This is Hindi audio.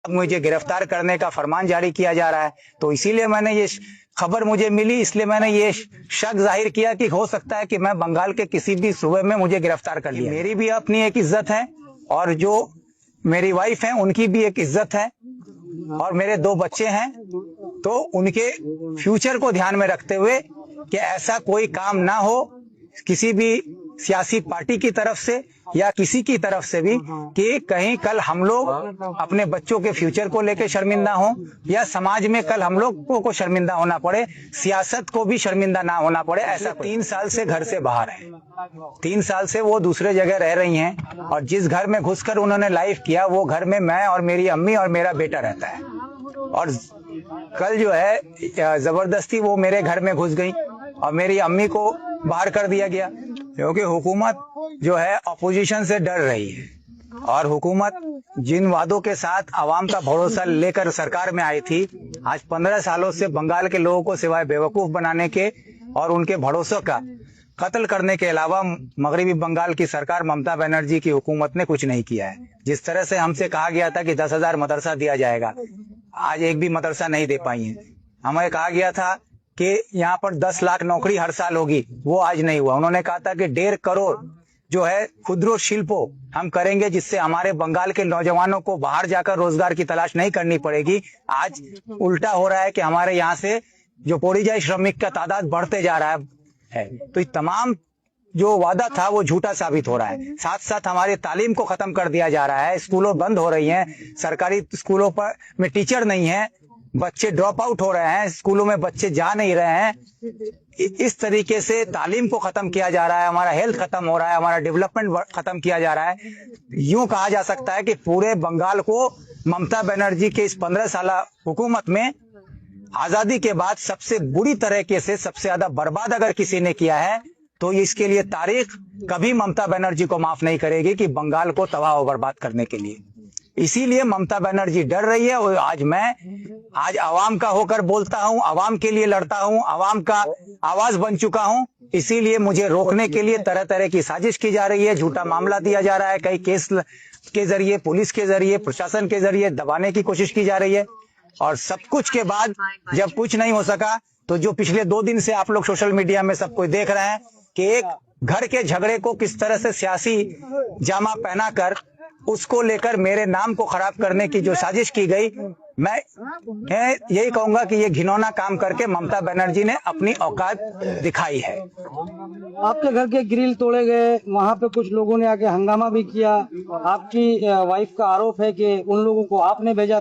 मुझे गिरफ्तार करने का फरमान जारी किया जा रहा है। तो इसीलिए मैंने ये खबर मुझे मिली, इसलिए मैंने ये शक जाहिर किया कि हो सकता है कि मैं बंगाल के किसी भी सूबे में मुझे गिरफ्तार कर लिया। मेरी भी अपनी एक इज्जत है और जो मेरी वाइफ है उनकी भी एक इज्जत है और मेरे 2 बच्चे हैं, तो उनके फ्यूचर को ध्यान में रखते हुए कि ऐसा कोई काम ना हो किसी भी सियासी पार्टी की तरफ से या किसी की तरफ से भी कि कहीं कल हम लोग अपने बच्चों के फ्यूचर को लेकर शर्मिंदा हो या समाज में कल हम लोग को शर्मिंदा होना पड़े, सियासत को भी शर्मिंदा ना होना पड़े। ऐसा 3 साल से घर से बाहर है, 3 साल से वो दूसरे जगह रह रही हैं और जिस घर में घुसकर उन्होंने लाइव किया वो घर में मैं और मेरी अम्मी और मेरा बेटा रहता है। और कल जो है जबरदस्ती वो मेरे घर में घुस गई और मेरी अम्मी को बाहर कर दिया गया, क्योंकि हुकूमत जो है अपोजिशन से डर रही है और हुकूमत जिन वादों के साथ आवाम का भरोसा लेकर सरकार में आई थी, आज 15 सालों से बंगाल के लोगों को सिवाय बेवकूफ बनाने के और उनके भरोसों का कत्ल करने के अलावा मगरबी बंगाल की सरकार ममता बनर्जी की हुकूमत ने कुछ नहीं किया है। जिस तरह से हमसे कहा गया था कि 10,000 मदरसा दिया जाएगा, आज एक भी मदरसा नहीं दे पाई है। हमें कहा गया था कि यहाँ पर 10 लाख नौकरी हर साल होगी, वो आज नहीं हुआ। उन्होंने कहा था कि 1.5 करोड़ जो है खुदरो शिल्पो हम करेंगे जिससे हमारे बंगाल के नौजवानों को बाहर जाकर रोजगार की तलाश नहीं करनी पड़ेगी। आज उल्टा हो रहा है कि हमारे यहाँ से जो परिजाई श्रमिक का तादाद बढ़ते जा रहा है। तो ये तमाम जो वादा था वो झूठा साबित हो रहा है। साथ साथ हमारे तालीम को खत्म कर दिया जा रहा है, स्कूलों बंद हो रही हैं, सरकारी स्कूलों पर में टीचर नहीं है, बच्चे ड्रॉप आउट हो रहे हैं, स्कूलों में बच्चे जा नहीं रहे हैं। इस तरीके से तालीम को खत्म किया जा रहा है, हमारा हेल्थ खत्म हो रहा है, हमारा डेवलपमेंट खत्म किया जा रहा है। यूं कहा जा सकता है कि पूरे बंगाल को ममता बनर्जी के इस 15 साल हुकूमत में आजादी के बाद सबसे बुरी तरीके से सबसे ज्यादा बर्बाद अगर किसी ने किया है तो इसके लिए तारीख कभी ममता बनर्जी को माफ नहीं करेगी कि बंगाल को तबाह और बर्बाद करने के लिए। इसीलिए ममता बनर्जी डर रही है और आज आवाम का होकर बोलता हूं, आवाम के लिए लड़ता हूं, आवाम का आवाज बन चुका हूं। इसीलिए मुझे रोकने के लिए तरह तरह की साजिश की जा रही है, झूठा मामला दिया जा रहा है, कई केस के जरिए, पुलिस के जरिए, प्रशासन के जरिए दबाने की कोशिश की जा रही है। और सब कुछ के बाद जब कुछ नहीं हो सका तो जो पिछले 2 दिन से आप लोग सोशल मीडिया में सब कोई देख रहे हैं कि एक घर के झगड़े को किस तरह से सियासी जामा पहनाकर उसको लेकर मेरे नाम को खराब करने की जो साजिश की गई, मैं यही कहूंगा कि ये घिनौना काम करके ममता बनर्जी ने अपनी औकात दिखाई है। आपके घर के ग्रिल तोड़े गए, वहाँ पे कुछ लोगों ने आके हंगामा भी किया। आपकी वाइफ का आरोप है कि उन लोगों को आपने भेजा।